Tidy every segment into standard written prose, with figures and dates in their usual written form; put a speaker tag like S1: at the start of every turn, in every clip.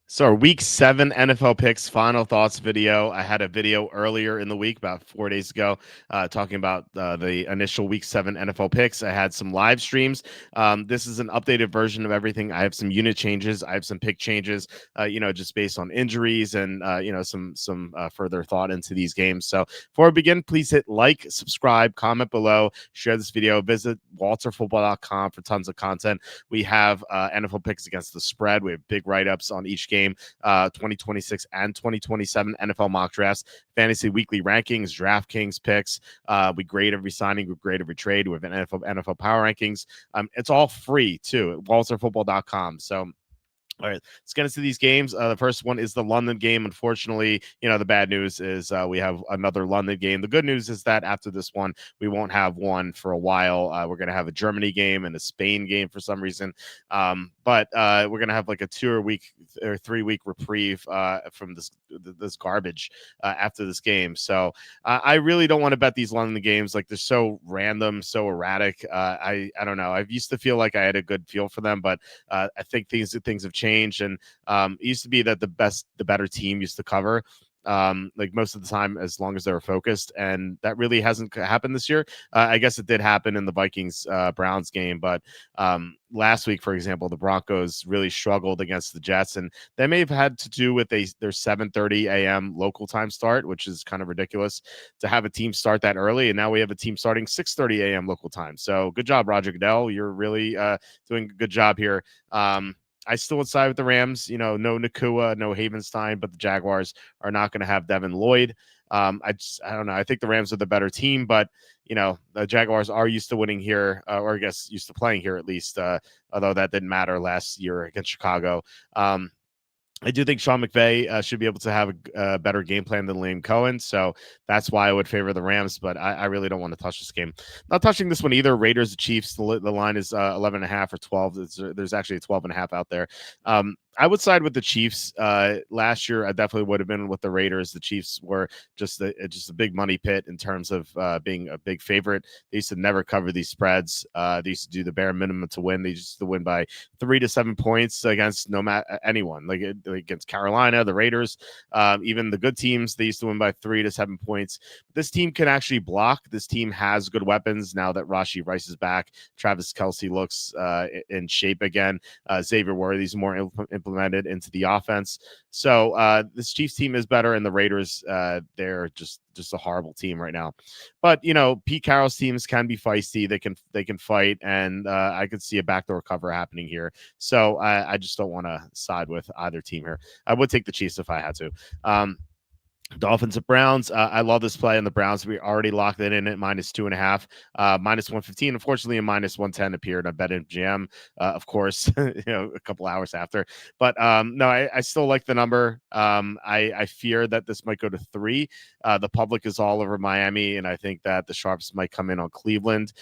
S1: So our week 7 NFL picks, final thoughts video. I had a video earlier in the week, about 4 days ago, talking about the initial week 7 NFL picks. I had some live streams. This is an updated version of everything. I have some unit changes. I have some pick changes, just based on injuries and, some further thought into these games. So before we begin, please hit like, subscribe, comment below, share this video, visit walterfootball.com for tons of content. We have NFL picks against the spread. We have big write-ups on each game, 2026 and 2027 NFL mock drafts, fantasy weekly rankings, DraftKings picks. We grade every signing, we grade every trade. We have an NFL power rankings. It's all free too at walterfootball.com. So all right, let's get into these games. The first one is the London game. Unfortunately, the bad news is we have another London game. The good news is that after this one, we won't have one for a while. We're going to have a Germany game and a Spain game for some reason. But we're going to have like a 3 week reprieve from this garbage after this game. So I really don't want to bet these London games. Like, they're so random, so erratic. I don't know. I used to feel like I had a good feel for them, but I think things have changed, and it used to be that the better team used to cover. Like most of the time, as long as they were focused, and that really hasn't happened this year. I guess it did happen in the Vikings Browns game, but last week, for example, the Broncos really struggled against the Jets, and that may have had to do with their 7:30 a.m. local time start, which is kind of ridiculous to have a team start that early, and now we have a team starting 6:30 a.m. local time. So good job, Roger Goodell. You're really doing a good job here. I still would side with the Rams. No Nakua, no Havenstein, but the Jaguars are not going to have Devin Lloyd. I don't know. I think the Rams are the better team, but the Jaguars are used to winning here, or I guess used to playing here at least. Although that didn't matter last year against Chicago. I do think Sean McVay should be able to have a better game plan than Liam Cohen. So that's why I would favor the Rams, but I really don't want to touch this game. Not touching this one either. Raiders, Chiefs, the line is 11.5 or 12. There's actually a 12.5 out there. I would side with the Chiefs. Last year, I definitely would have been with the Raiders. The Chiefs were just a big money pit in terms of being a big favorite. They used to never cover these spreads. They used to do the bare minimum to win. They used to win by 3 to 7 points against no matter anyone, like against Carolina, the Raiders, even the good teams. They used to win by 3 to 7 points. This team can actually block. This team has good weapons now that Rashee Rice is back. Travis Kelce looks in shape again. Xavier Worthy's more implemented into the offense. So this Chiefs team is better, and the Raiders, they're just a horrible team right now. But Pete Carroll's teams can be feisty. They can fight, and I could see a backdoor cover happening here. So I just don't want to side with either team here. I would take the Chiefs if I had to. Dolphins at Browns. I love this play on the Browns. We already locked it in at -2.5, -115. Unfortunately, a -110 appeared on BetMGM, of course, a couple hours after. But no, I still like the number. I fear that this might go to 3. The public is all over Miami, and I think that the Sharps might come in on Cleveland.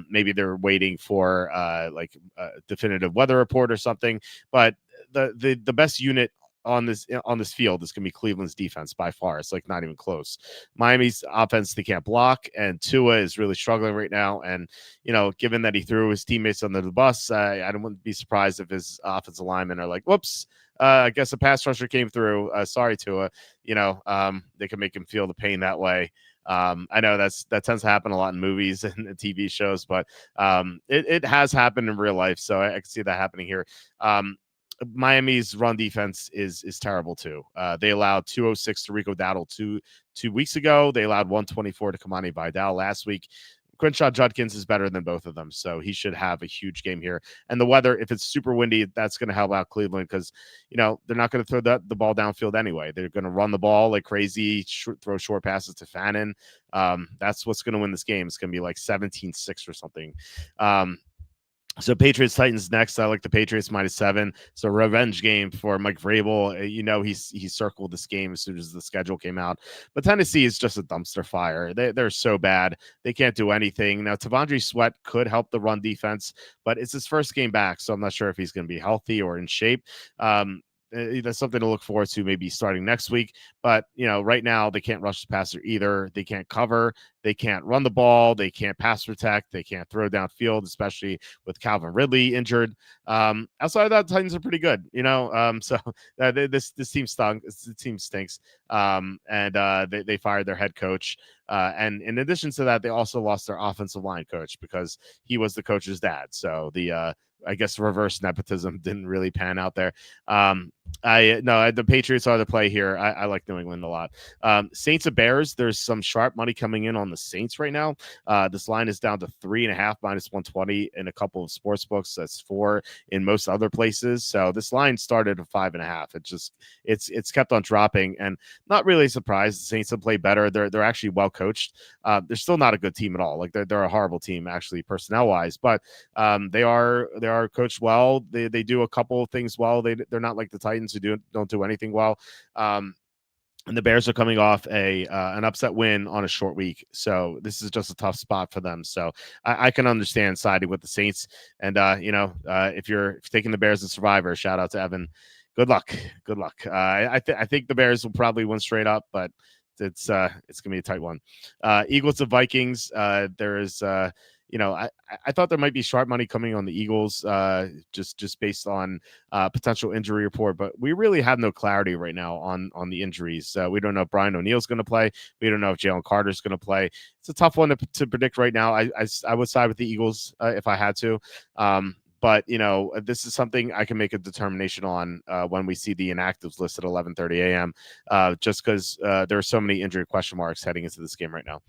S1: Maybe they're waiting for like a definitive weather report or something. But the best unit on this field is going to be Cleveland's defense by far. It's like not even close. Miami's offense, they can't block, and Tua is really struggling right now. And given that he threw his teammates under the bus, I wouldn't be surprised if his offensive linemen are like, "Whoops, I guess a pass rusher came through. Sorry, Tua." They can make him feel the pain that way. I know that tends to happen a lot in movies and TV shows, but it has happened in real life, so I can see that happening here. Miami's run defense is terrible too. They allowed 206 to Rico Dowdle two weeks ago. They allowed 124 to Kamani Vidal last week. Crenshaw Judkins is better than both of them, so he should have a huge game here. And the weather, if it's super windy, that's going to help out Cleveland because they're not going to throw the ball downfield anyway. They're going to run the ball like crazy, throw short passes to Fannin. That's what's going to win this game. It's going to be like 17-6 or something. So Patriots Titans next. I like the Patriots -7. So revenge game for Mike Vrabel. He circled this game as soon as the schedule came out. But Tennessee is just a dumpster fire. They're so bad. They can't do anything. Now Tavondre Sweat could help the run defense, but it's his first game back, so I'm not sure if he's going to be healthy or in shape. that's something to look forward to maybe starting next week. But right now they can't rush the passer either. They can't cover. They can't run the ball. They can't pass protect. They can't throw downfield, especially with Calvin Ridley injured. Outside of that, the Titans are pretty good. So this team stunk. The team stinks. And they fired their head coach. And in addition to that, they also lost their offensive line coach because he was the coach's dad. So I guess reverse nepotism didn't really pan out there. The Patriots are the play here. I like New England a lot. Saints and Bears. There's some sharp money coming in on the Saints right now. This line is down to 3.5 -120 in a couple of sports books. That's 4 in most other places. So this line started at 5.5. It's kept on dropping, and not really surprised. The Saints have played better. They're actually well coached. They're still not a good team at all. Like they're a horrible team actually personnel wise, but they are coached well. They do a couple of things well. They're not like the Titans who don't do anything well. And the Bears are coming off an upset win on a short week, so this is just a tough spot for them. So I can understand siding with the Saints, and if you're taking the Bears as survivor, shout out to Evan. Good luck. I think the Bears will probably win straight up, but it's gonna be a tight one. Eagles to Vikings. There is I thought there might be sharp money coming on the Eagles, just based on potential injury report, but we really have no clarity right now on the injuries. We don't know if Brian O'Neill's going to play. We don't know if Jalen Carter's going to play. It's a tough one to predict right now. I would side with the Eagles if I had to. But this is something I can make a determination on when we see the inactives list at 11:30 a.m. Just because there are so many injury question marks heading into this game right now.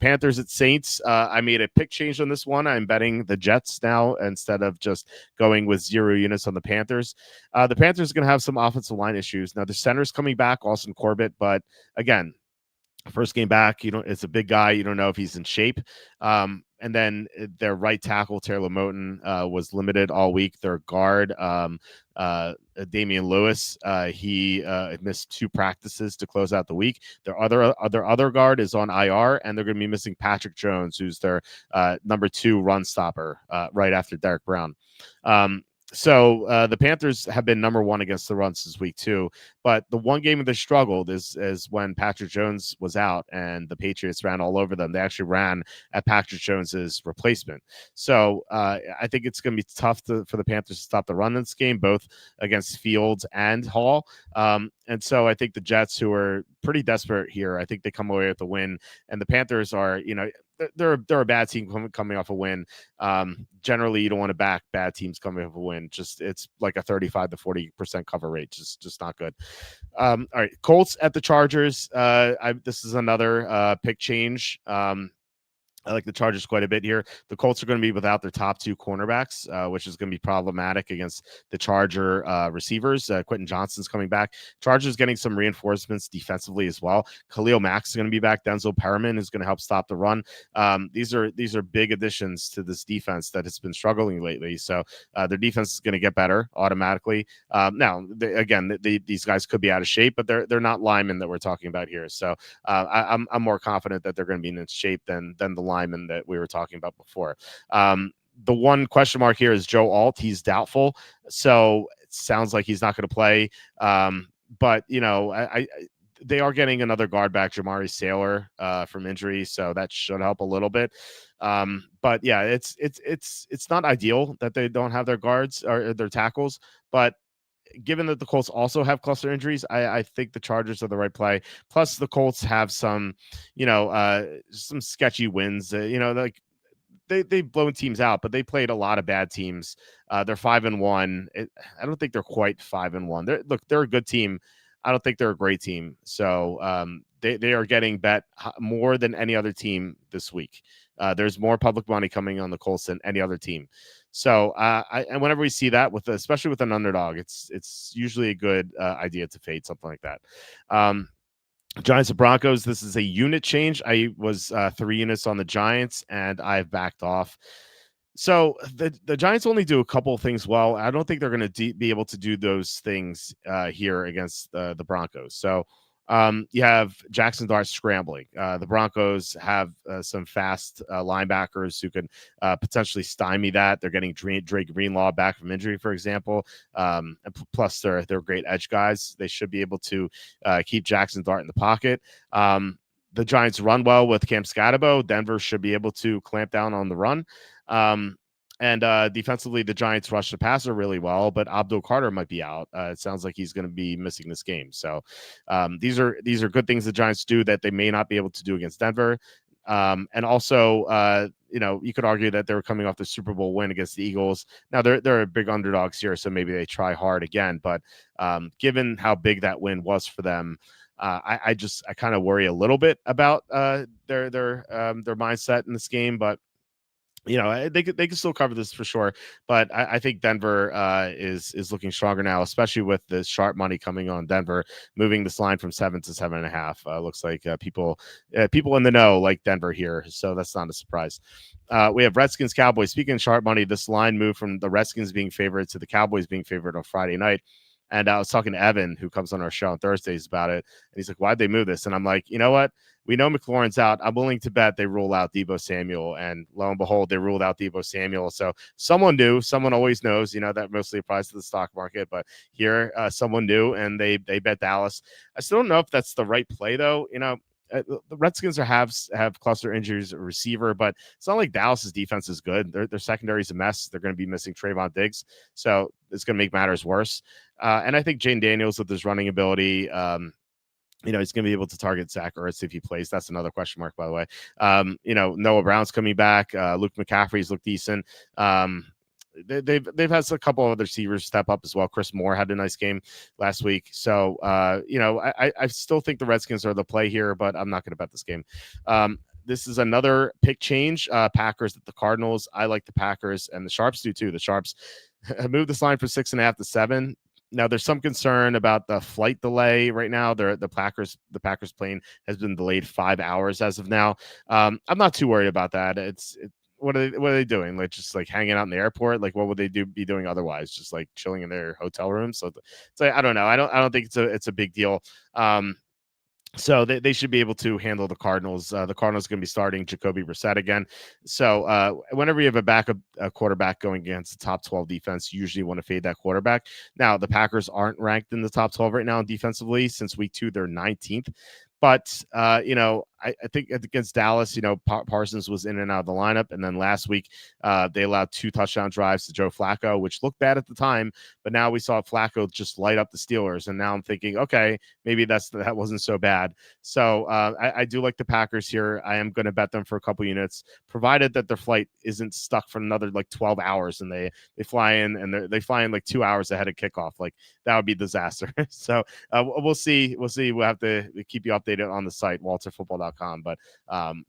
S1: Panthers at Saints. I made a pick change on this one. I'm betting the Jets now instead of just going with 0 units on the Panthers. The Panthers are going to have some offensive line issues. Now the center's coming back, Austin Corbett, but again, first game back, it's a big guy. You don't know if he's in shape. And then their right tackle, Taylor Moton, was limited all week. Their guard, Damian Lewis, he missed 2 practices to close out the week. Their other guard is on IR, and they're going to be missing Patrick Jones, who's their number 2 run stopper, right after Derek Brown. So the Panthers have been number 1 against the run since week 2, but the one game they struggled is when Patrick Jones was out and the Patriots ran all over them. They actually ran at Patrick Jones's replacement. So I think it's going to be tough for the Panthers to stop the run in this game, both against Fields and Hall. And so I think the Jets, who are pretty desperate here, I think they come away with the win. And the Panthers are, they're a bad team coming off a win. Generally, you don't want to back bad teams coming off a win. It's like a 35 to 40% cover rate. Just not good. All right, Colts at the Chargers. This is another pick change. I like the Chargers quite a bit here. The Colts are going to be without their top 2 cornerbacks, which is going to be problematic against the Charger receivers. Quentin Johnston's coming back. Chargers getting some reinforcements defensively as well. Khalil Mack is going to be back. Denzel Perriman is going to help stop the run. These are big additions to this defense that has been struggling lately. So their defense is going to get better automatically. Now, these guys could be out of shape, but they're not linemen that we're talking about here. So I'm more confident that they're going to be in shape than the lineman that we were talking about before. The one question mark here is Joe Alt. He's doubtful, so it sounds like he's not going to play. But they are getting another guard back, Jamari Sailor, from injury, so that should help a little bit. But yeah, it's not ideal that they don't have their guards or their tackles, but given that the Colts also have cluster injuries, I think the Chargers are the right play. Plus, the Colts have some sketchy wins. Like they've blown teams out, but they played a lot of bad teams. They're 5-1. I don't think they're quite 5-1. They're a good team. I don't think they're a great team. So they are getting bet more than any other team this week. There's more public money coming on the Colts than any other team. So and whenever we see that, especially with an underdog, it's usually a good idea to fade something like that. Giants and Broncos. This is a unit change. I was 3 units on the Giants, and I've backed off. So the Giants only do a couple of things well. I don't think they're going to be able to do those things here against the Broncos. So You have Jackson Dart scrambling. The Broncos have some fast linebackers who can potentially stymie that. They're getting Drake Greenlaw back from injury, for example. Plus, they're great edge guys. They should be able to keep Jackson Dart in the pocket. The Giants run well with Cam Scatabo. Denver should be able to clamp down on the run. And defensively, the Giants rush the passer really well, but Abdul Carter might be out. It sounds like he's going to be missing this game. So these are good things the Giants do that they may not be able to do against Denver. And also, you could argue that they were coming off the Super Bowl win against the Eagles. Now they're big underdogs here, so maybe they try hard again. But given how big that win was for them, I kind of worry a little bit about their mindset in this game. But they could still cover this for sure, but I think Denver is looking stronger now, especially with the sharp money coming on Denver, moving this line from 7 to 7.5. Looks like people in the know like Denver here, so that's not a surprise. We have Redskins Cowboys. Speaking of sharp money, this line moved from the Redskins being favored to the Cowboys being favored on Friday night. And I was talking to Evan, who comes on our show on Thursdays, about it. And he's like, why'd they move this? And I'm like, you know what? We know McLaurin's out. I'm willing to bet they rule out Deebo Samuel. And lo and behold, they ruled out Deebo Samuel. So someone knew. Someone always knows. That mostly applies to the stock market. But here, someone knew, and they bet Dallas. I still don't know if that's the right play, though. The Redskins have cluster injuries at receiver, but it's not like Dallas's defense is good. Their secondary is a mess. They're going to be missing Trayvon Diggs, so it's going to make matters worse. And I think Jane Daniels with his running ability, he's going to be able to target Zach Ertz if he plays. That's another question mark, by the way. Noah Brown's coming back. Luke McCaffrey's looked decent. They've had a couple of other receivers step up as well. Chris Moore had a nice game last week. So, I still think the Redskins are the play here, but I'm not going to bet this game. This is another pick change. Packers at the Cardinals. I like the Packers, and the Sharps do too. The Sharps have moved this line from 6.5 to 7. Now there's some concern about the flight delay right now. The Packers plane has been delayed 5 hours as of now. I'm not too worried about that. What are they doing? Like just like hanging out in the airport? Like what would they be doing otherwise? Just like chilling in their hotel room? So it's like, I don't know. I don't think it's a big deal. So they should be able to handle the Cardinals. The Cardinals are going to be starting Jacoby Brissett again. So whenever you have a backup quarterback going against the top 12 defense, you usually want to fade that quarterback. Now, the Packers aren't ranked in the top 12 right now defensively. Since week 2, they're 19th. But, I think against Dallas, Parsons was in and out of the lineup. And then last week, they allowed 2 touchdown drives to Joe Flacco, which looked bad at the time. But now we saw Flacco just light up the Steelers. And now I'm thinking, okay, maybe that wasn't so bad. So I do like the Packers here. I am going to bet them for a couple units, provided that their flight isn't stuck for another like 12 hours and they fly in and they fly in like 2 hours ahead of kickoff. Like that would be disaster. So we'll see. We'll have to keep you updated on the site, walterfootball.com. But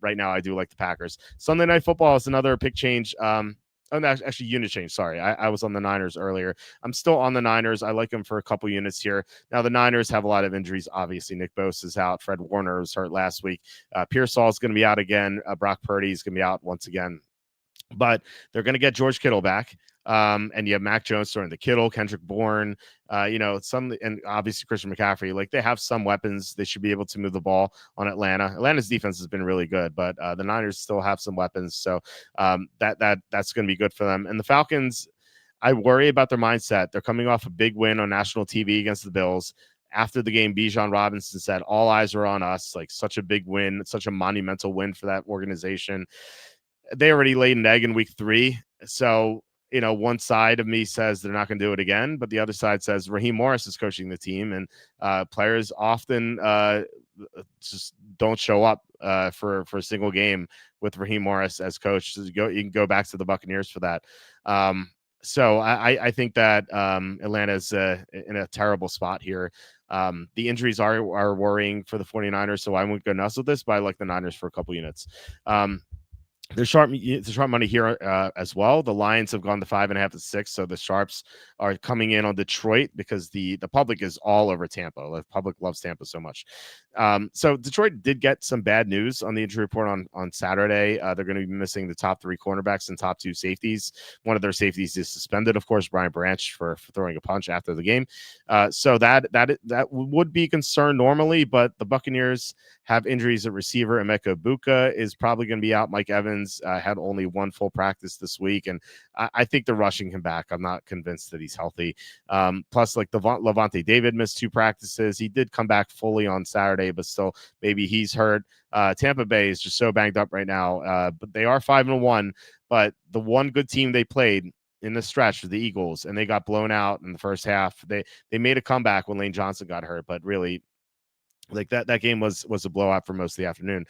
S1: right now, I do like the Packers. Sunday Night Football is another pick change. Actually, unit change. Sorry, I was on the Niners earlier. I'm still on the Niners. I like them for a couple units here. Now, the Niners have a lot of injuries. Obviously, Nick Bosa is out. Fred Warner was hurt last week. Pearsall is going to be out again. Brock Purdy is going to be out once again. But they're going to get George Kittle back. And you have Mac Jones throwing the Kittle, Kendrick Bourne, and obviously Christian McCaffrey. Like they have some weapons. They should be able to move the ball on Atlanta. Atlanta's defense has been really good, but the Niners still have some weapons. So that's going to be good for them. And the Falcons, I worry about their mindset. They're coming off a big win on national TV against the Bills. After the game, Bijan Robinson said, all eyes are on us. Like such a big win, such a monumental win for that organization. They already laid an egg in week 3. So, one side of me says they're not going to do it again, but the other side says Raheem Morris is coaching the team, and players often just don't show up for a single game with Raheem Morris as coach. So you can go back to the Buccaneers for that. So I think that Atlanta is in a terrible spot here. The injuries are worrying for the 49ers, so I won't go nuts with this, but I like the Niners for a couple units. The sharp money here as well. The Lions have gone to 5.5 to 6, so the sharps are coming in on Detroit because the public is all over Tampa. The public loves Tampa so much. So Detroit did get some bad news on the injury report on Saturday. They're going to be missing the top 3 cornerbacks and top 2 safeties. One of their safeties is suspended, of course, Brian Branch for throwing a punch after the game. So that would be concerned normally, but the Buccaneers have injuries at receiver. Emeka Buka is probably going to be out. Mike Evans had only 1 full practice this week, and I think they're rushing him back. I'm not convinced that he's healthy. Plus, like Levante David missed 2 practices. He did come back fully on Saturday, but still maybe he's hurt. Tampa Bay is just so banged up right now, but they are 5-1. But the one good team they played in the stretch was the Eagles, and they got blown out in the first half. They made a comeback when Lane Johnson got hurt, but really, like that game was a blowout for most of the afternoon.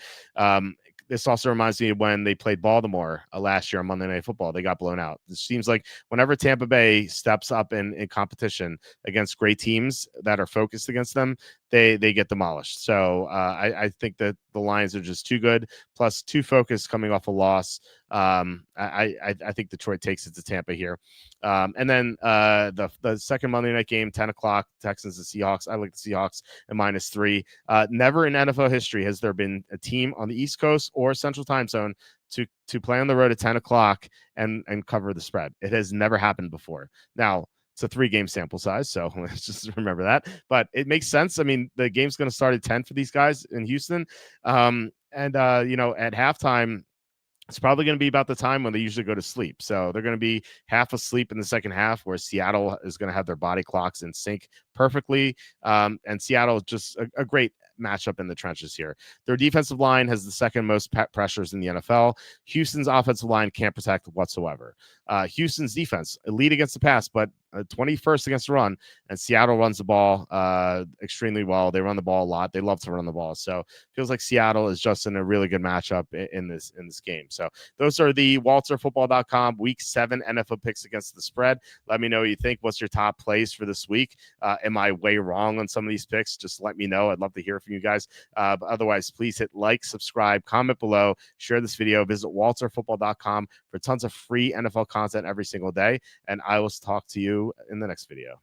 S1: This also reminds me of when they played Baltimore last year on Monday Night Football. They got blown out. It seems like whenever Tampa Bay steps up in competition against great teams that are focused against them, they get demolished. So I think that the Lions are just too good, plus too focused coming off a loss. I think Detroit takes it to Tampa here. And then the second Monday night game, 10 o'clock, Texans and Seahawks. I like the Seahawks at -3. Never in NFL history has there been a team on the East Coast or Central Time Zone to play on the road at 10 o'clock and cover the spread. It has never happened before. Now, it's a 3-game sample size, so let's just remember that. But it makes sense. I mean, the game's going to start at 10 for these guys in Houston. At halftime, it's probably going to be about the time when they usually go to sleep. So they're going to be half asleep in the second half, where Seattle is going to have their body clocks in sync perfectly. And Seattle is just a great matchup in the trenches here. Their defensive line has the second most pressures in the NFL. Houston's offensive line can't protect whatsoever. Houston's defense, elite against the pass, but 21st against the run, and Seattle runs the ball extremely well. They run the ball a lot. They love to run the ball. So it feels like Seattle is just in a really good matchup in this game. So those are the WalterFootball.com Week 7 NFL picks against the spread. Let me know what you think. What's your top plays for this week? Am I way wrong on some of these picks? Just let me know. I'd love to hear from you guys. But otherwise, please hit like, subscribe, comment below, share this video, visit WalterFootball.com for tons of free NFL content every single day. And I will talk to you in the next video.